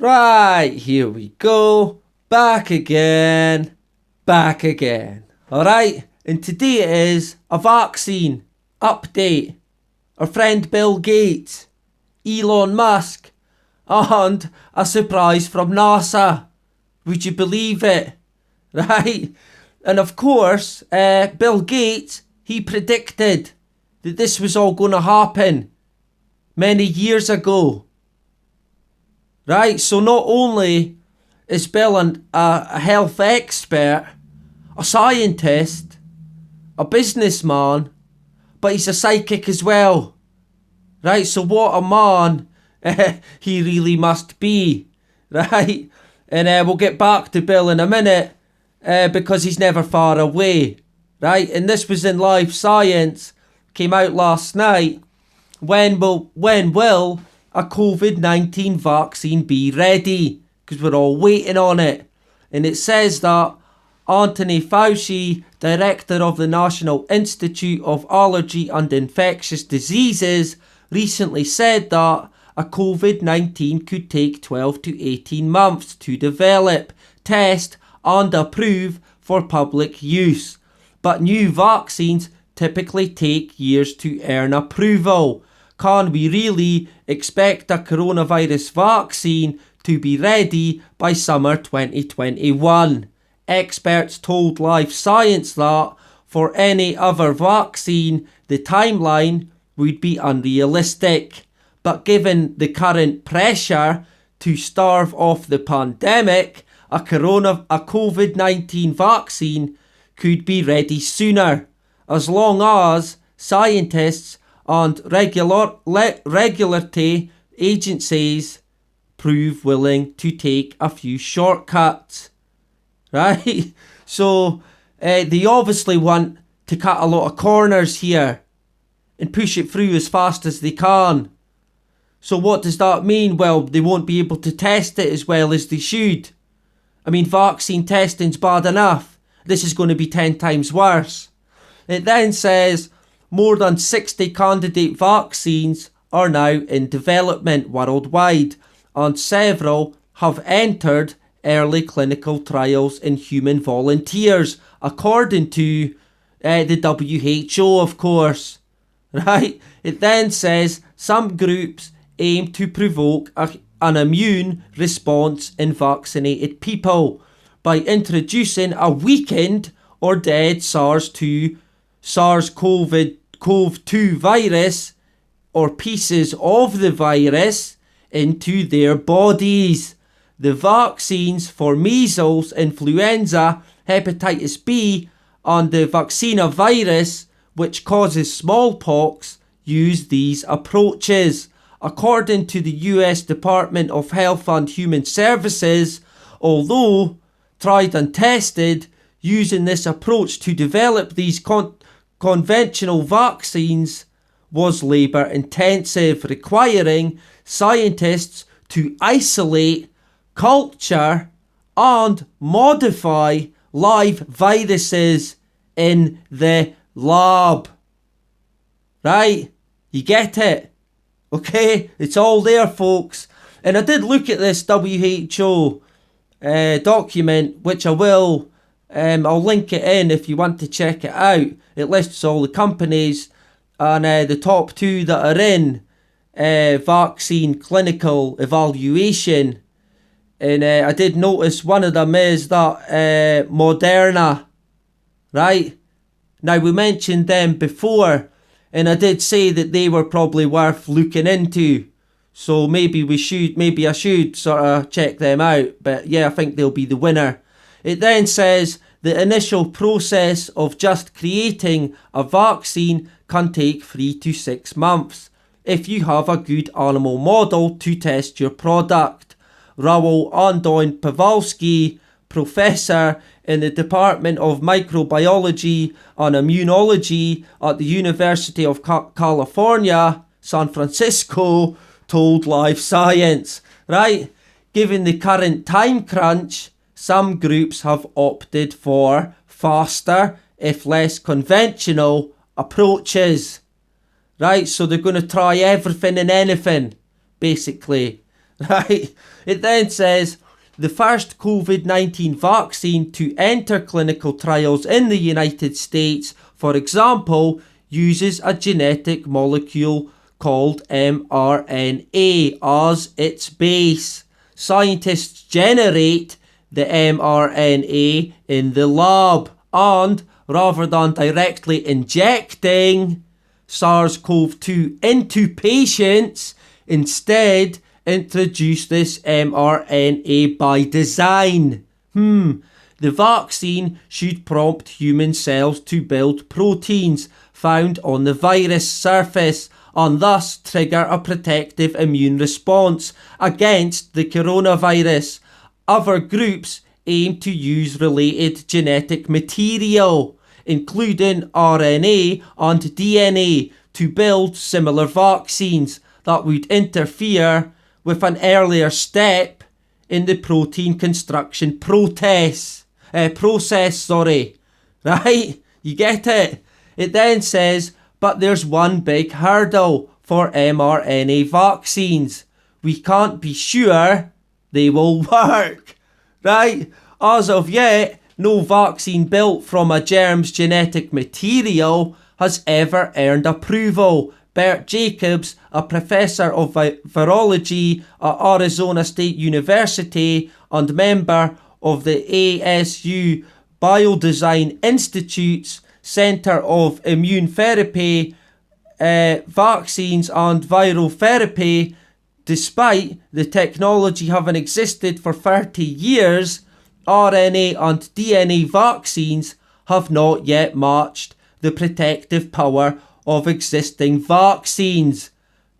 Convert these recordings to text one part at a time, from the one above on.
Right, here we go. Back again. Alright, and today it is a vaccine update. Our friend Bill Gates, Elon Musk, and a surprise from NASA. Would you believe it? Right? And of course, Bill Gates, he predicted that this was all going to happen many years ago. Right, so not only is Bill a health expert, a scientist, a businessman, but he's a psychic as well. Right, so what a man he really must be. Right, and we'll get back to Bill in a minute because he's never far away. Right, and this was in Live Science, came out last night. When will a COVID-19 vaccine be ready? Because we're all waiting on it. And it says that Anthony Fauci, director of the National Institute of Allergy and Infectious Diseases, recently said that a COVID-19 could take 12 to 18 months to develop, test and approve for public use. But new vaccines typically take years to earn approval. Can we really expect a coronavirus vaccine to be ready by summer 2021? Experts told Live Science that for any other vaccine, the timeline would be unrealistic. But given the current pressure to starve off the pandemic, a COVID-19 vaccine could be ready sooner, as long as scientists and regulatory agencies prove willing to take a few shortcuts. Right? So they obviously want to cut a lot of corners here and push it through as fast as they can. So what does that mean? Well, they won't be able to test it as well as they should. I mean, vaccine testing's bad enough. This is going to be 10 times worse. It then says more than 60 candidate vaccines are now in development worldwide, and several have entered early clinical trials in human volunteers, according to the WHO, of course. Right? It then says some groups aim to provoke an immune response in vaccinated people by introducing a weakened or dead SARS-CoV-2 virus or pieces of the virus into their bodies. The vaccines for measles, influenza, hepatitis B, and the vaccinia virus, which causes smallpox, use these approaches. According to the US Department of Health and Human Services, although tried and tested, using this approach to develop these conventional vaccines was labour intensive, requiring scientists to isolate, culture and modify live viruses in the lab. Right? You get it? Okay? It's all there, folks. And I did look at this WHO document, which I will. I'll link it in if you want to check it out. It lists all the companies and the top 2 that are in vaccine clinical evaluation. And I did notice one of them is that Moderna. Right? Now, we mentioned them before, and I did say that they were probably worth looking into. So maybe I should sort of check them out. But yeah, I think they'll be the winner. It then says the initial process of just creating a vaccine can take 3 to 6 months if you have a good animal model to test your product. Raoul Andon Pawlowski, professor in the Department of Microbiology and Immunology at the University of California, San Francisco, told Live Science. Right? Given the current time crunch, some groups have opted for faster, if less conventional, approaches. Right, so they're going to try everything and anything, basically. right? It then says, the first COVID-19 vaccine to enter clinical trials in the United States, for example, uses a genetic molecule called mRNA as its base. Scientists generate the mRNA in the lab and, rather than directly injecting SARS-CoV-2 into patients, instead introduce this mRNA by design. The vaccine should prompt human cells to build proteins found on the virus surface and thus trigger a protective immune response against the coronavirus. Other groups aim to use related genetic material, including RNA and DNA, to build similar vaccines that would interfere with an earlier step in the protein construction process. Right? You get it? It then says, but there's one big hurdle for mRNA vaccines. We can't be sure they will work. Right? As of yet, no vaccine built from a germ's genetic material has ever earned approval. Bert Jacobs, a professor of virology at Arizona State University and member of the ASU Biodesign Institute's Center of Immune Therapy, Vaccines and Viral Therapy, despite the technology having existed for 30 years, RNA and DNA vaccines have not yet matched the protective power of existing vaccines.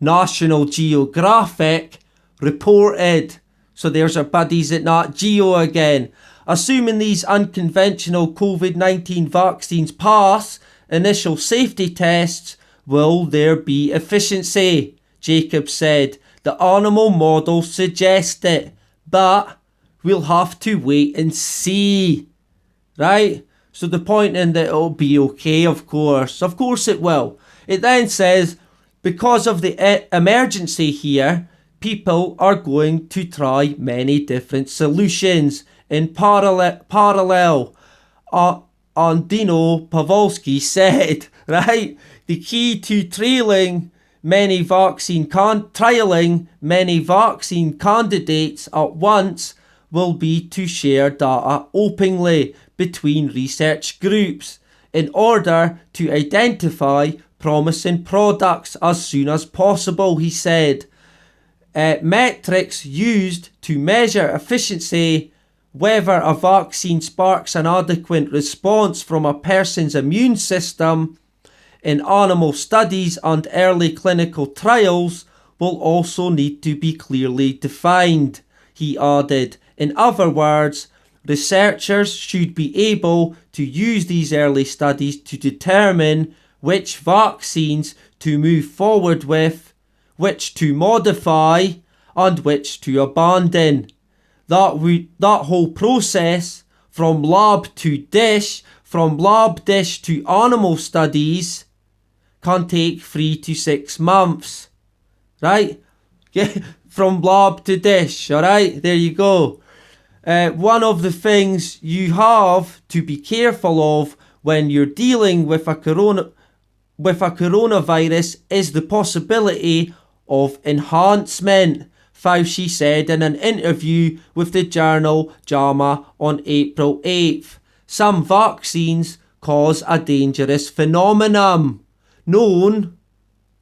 National Geographic reported. So there's our buddies at Nat Geo again. Assuming these unconventional COVID-19 vaccines pass initial safety tests, will there be efficiency? Jacob said. The animal models suggest it, but we'll have to wait and see. Right? So the point in that it'll be okay, of course. Of course it will. It then says, because of the emergency here, people are going to try many different solutions in parallel. Andino Pawlowski said, right? The key to trialing many vaccine candidates at once will be to share data openly between research groups in order to identify promising products as soon as possible, he said. Metrics used to measure efficiency, whether a vaccine sparks an adequate response from a person's immune system in animal studies and early clinical trials, will also need to be clearly defined, he added. In other words, researchers should be able to use these early studies to determine which vaccines to move forward with, which to modify, and which to abandon. That whole process, from lab to dish to animal studies, can take 3 to 6 months. Right? From lab to dish, alright? There you go. One of the things you have to be careful of when you're dealing with a coronavirus is the possibility of enhancement, Fauci said in an interview with the journal JAMA on April 8th. Some vaccines cause a dangerous phenomenon known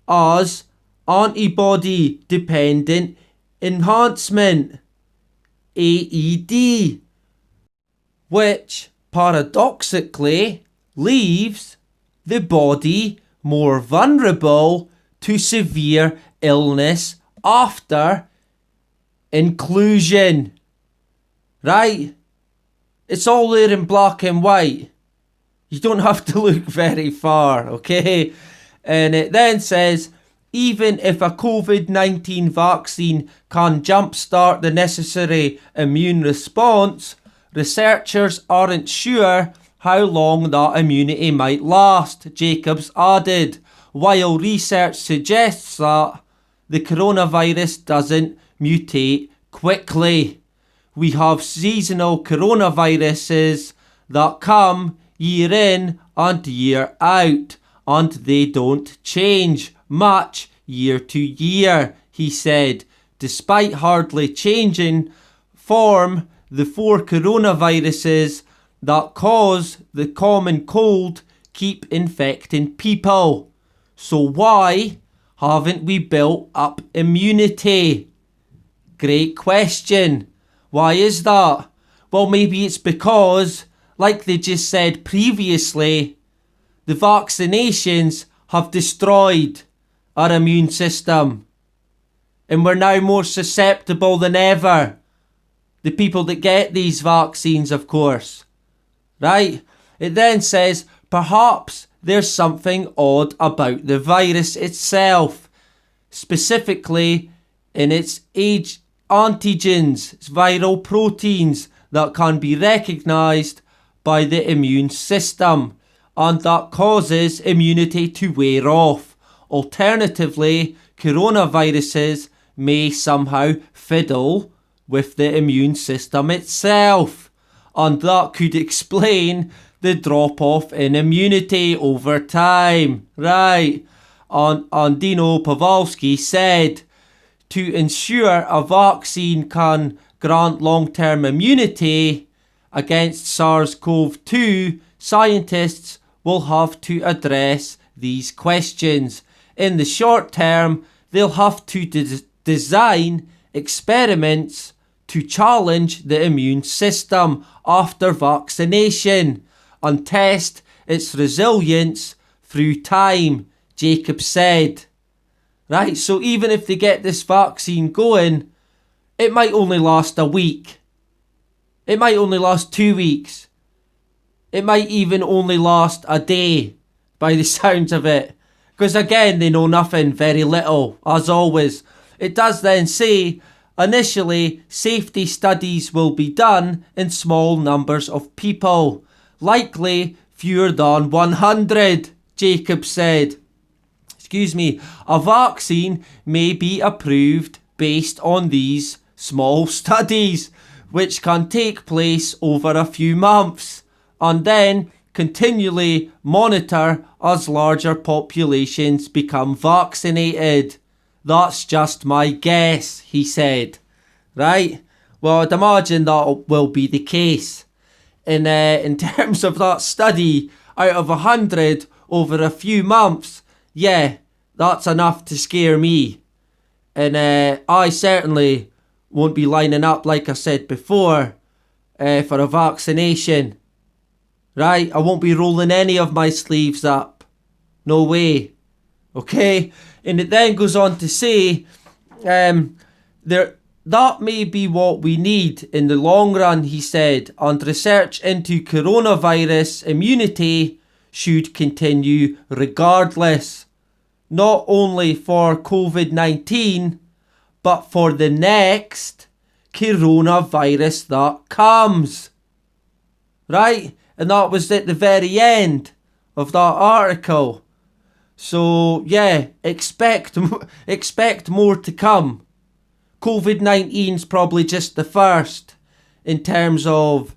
as antibody-dependent enhancement, AED, which paradoxically leaves the body more vulnerable to severe illness after inclusion. Right? It's all there in black and white. You don't have to look very far, okay? And it then says, even if a COVID-19 vaccine can jumpstart the necessary immune response, researchers aren't sure how long that immunity might last, Jacobs added, while research suggests that the coronavirus doesn't mutate quickly. We have seasonal coronaviruses that come year in and year out, and they don't change much year to year, he said. Despite hardly changing form, the 4 coronaviruses that cause the common cold keep infecting people. So why haven't we built up immunity? Great question. Why is that? Well, maybe it's because, like they just said previously, the vaccinations have destroyed our immune system. And we're now more susceptible than ever. The people that get these vaccines, of course. Right? It then says, perhaps there's something odd about the virus itself. Specifically in its antigens, its viral proteins that can be recognised by the immune system, and that causes immunity to wear off. Alternatively, coronaviruses may somehow fiddle with the immune system itself, and that could explain the drop-off in immunity over time. Right. And Dino Pawlowski said, to ensure a vaccine can grant long-term immunity against SARS-CoV-2, scientists will have to address these questions. In the short term, they'll have to design experiments to challenge the immune system after vaccination and test its resilience through time, Jacob said. Right, so even if they get this vaccine going, it might only last a week. It might only last 2 weeks. It might even only last a day, by the sounds of it. Because again, they know nothing, very little, as always. It does then say, initially, safety studies will be done in small numbers of people. Likely fewer than 100, Jacob said. A vaccine may be approved based on these small studies, which can take place over a few months, and then continually monitor as larger populations become vaccinated. That's just my guess, he said. Right? Well, I'd imagine that will be the case. In terms of that study, out of 100 over a few months, yeah, that's enough to scare me. And I certainly won't be lining up, like I said before, for a vaccination. Right? I won't be rolling any of my sleeves up. No way. Okay? And it then goes on to say, that may be what we need in the long run, he said, and research into coronavirus immunity should continue regardless. Not only for COVID-19, but for the next coronavirus that comes. Right? And that was at the very end of that article. So, yeah, expect more to come. COVID-19's probably just the first in terms of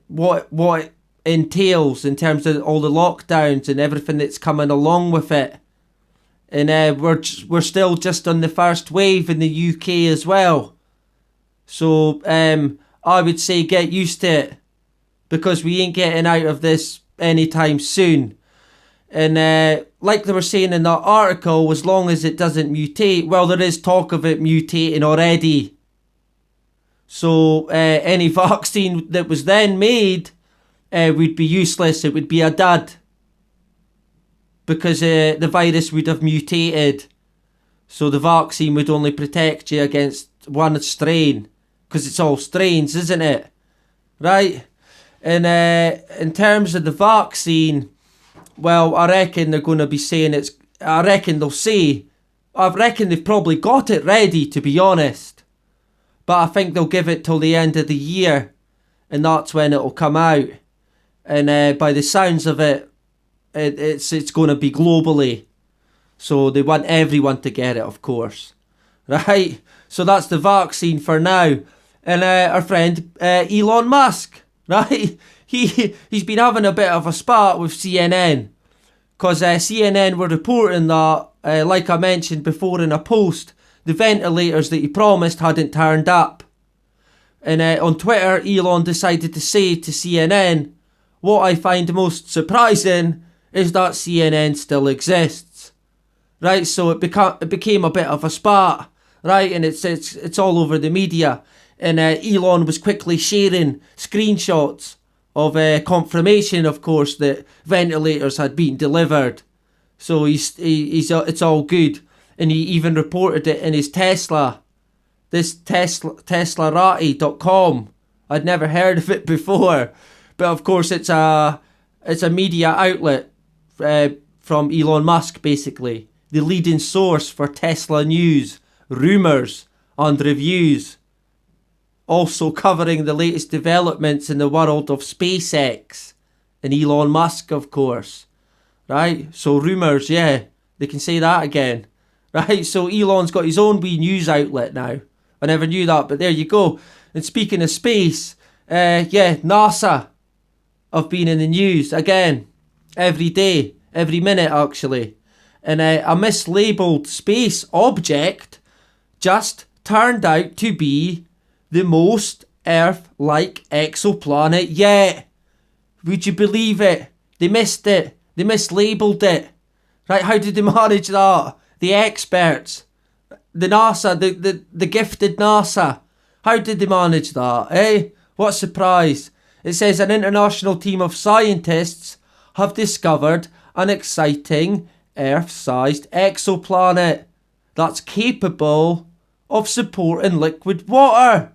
what it entails, in terms of all the lockdowns and everything that's coming along with it. And we're still just on the first wave in the UK as well. So I would say get used to it, because we ain't getting out of this anytime soon. And like they were saying in that article, as long as it doesn't mutate, well, there is talk of it mutating already. So any vaccine that was then made would be useless. It would be a dud. Because the virus would have mutated. So the vaccine would only protect you against one strain. Because it's all strains, isn't it? Right? And in terms of the vaccine, well, I reckon they're going to be saying I reckon they've probably got it ready, to be honest. But I think they'll give it till the end of the year. And that's when it'll come out. And by the sounds of it, it's going to be globally. So they want everyone to get it, of course. right? So that's the vaccine for now. And our friend Elon Musk, right? He's been having a bit of a spat with CNN, because CNN were reporting that, like I mentioned before in a post, the ventilators that he promised hadn't turned up. And on Twitter, Elon decided to say to CNN, what I find most surprising is that CNN still exists. Right, so it became a bit of a spat, right, and it's all over the media. And Elon was quickly sharing screenshots of confirmation, of course, that ventilators had been delivered. So it's all good. And he even reported it in his Tesla. This Teslarati.com. I'd never heard of it before. But of course it's a media outlet from Elon Musk, basically. The leading source for Tesla news, rumours and reviews. Also covering the latest developments in the world of SpaceX and Elon Musk, of course. Right? So rumours, yeah, they can say that again. Right? So Elon's got his own wee news outlet now. I never knew that, but there you go. And speaking of space, NASA have been in the news again. Every day, every minute actually. And a mislabeled space object just turned out to be the most Earth-like exoplanet yet. Would you believe it? They missed it. They mislabeled it. Right, how did they manage that? The experts. The NASA, the gifted NASA. How did they manage that, eh? What a surprise. It says an international team of scientists have discovered an exciting Earth-sized exoplanet that's capable of supporting liquid water.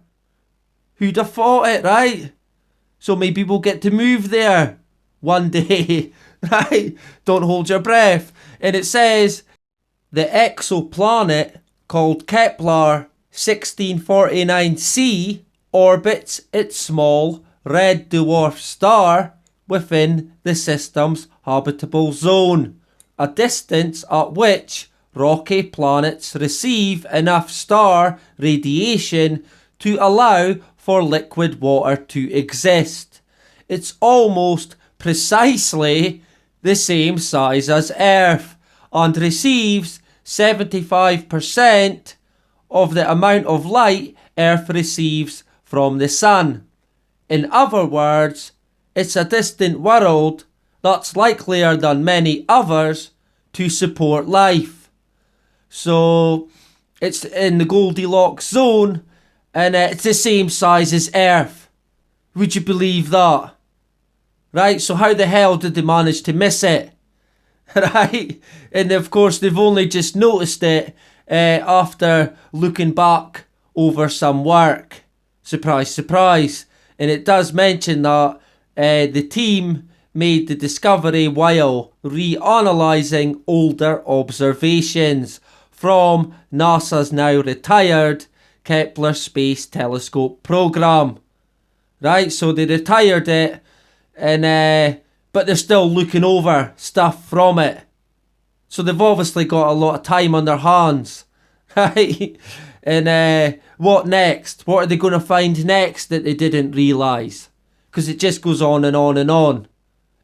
Who'd have thought it, right? So maybe we'll get to move there one day, right? Don't hold your breath. And it says the exoplanet called Kepler 1649c orbits its small red dwarf star within the system's habitable zone, a distance at which rocky planets receive enough star radiation to allow for liquid water to exist. It's almost precisely the same size as Earth and receives 75% of the amount of light Earth receives from the Sun. In other words, it's a distant world that's likelier than many others to support life. So it's in the Goldilocks zone, and it's the same size as Earth. Would you believe that? Right, so how the hell did they manage to miss it? Right, and of course they've only just noticed it after looking back over some work. Surprise, surprise. And it does mention that the team made the discovery while reanalyzing older observations from NASA's now retired Kepler Space Telescope program. Right, so they retired it, and but they're still looking over stuff from it. So they've obviously got a lot of time on their hands. Right? And what next? What are they going to find next that they didn't realise? Because it just goes on and on and on.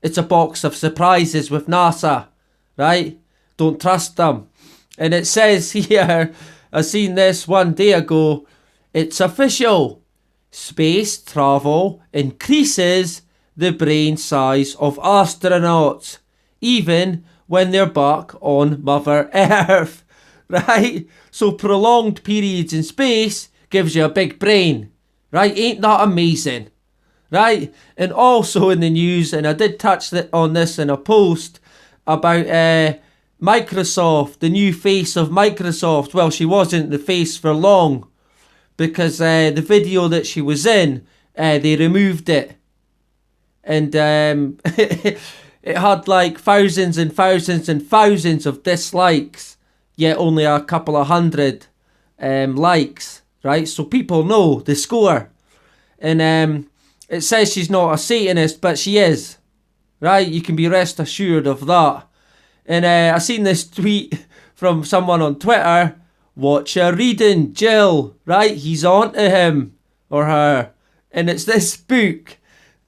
It's a box of surprises with NASA. Right? Don't trust them. And it says here, I seen this one day ago, it's official. Space travel increases the brain size of astronauts, even when they're back on Mother Earth. Right? So prolonged periods in space gives you a big brain. Right? Ain't that amazing? Right? And also in the news, and I did touch on this in a post about Microsoft, the new face of Microsoft. Well, she wasn't the face for long, because the video that she was in, they removed it. And it had like thousands and thousands and thousands of dislikes, yet only a couple of hundred likes, right? So people know the score. And it says she's not a Satanist, but she is, right? You can be rest assured of that. And I seen this tweet from someone on Twitter. What you reading, Jill? Right, he's on to him or her. And it's this book,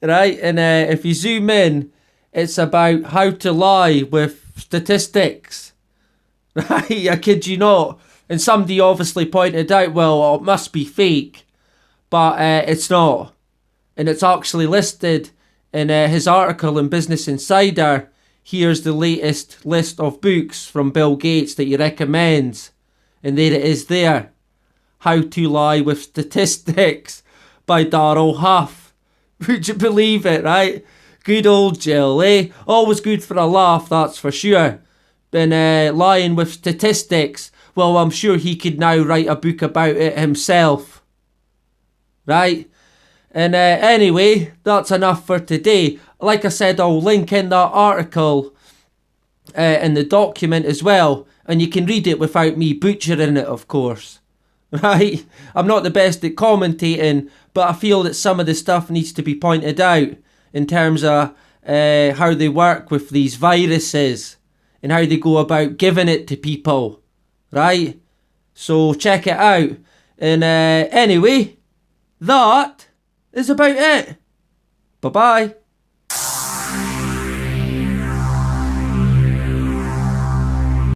right? And if you zoom in, it's about how to lie with statistics. Right, I kid you not. And somebody obviously pointed out, well, it must be fake. But it's not. And it's actually listed in his article in Business Insider. Here's the latest list of books from Bill Gates that he recommends. And there it is there. How to Lie with Statistics by Darrell Huff. Would you believe it, right? Good old Jill, eh? Always good for a laugh, that's for sure. And lying with statistics, well, I'm sure he could now write a book about it himself. Right? And anyway, that's enough for today. Like I said, I'll link in that article in the document as well. And you can read it without me butchering it, of course. Right? I'm not the best at commentating, but I feel that some of the stuff needs to be pointed out in terms of how they work with these viruses and how they go about giving it to people. Right? So check it out. And anyway, that is about it. Bye-bye.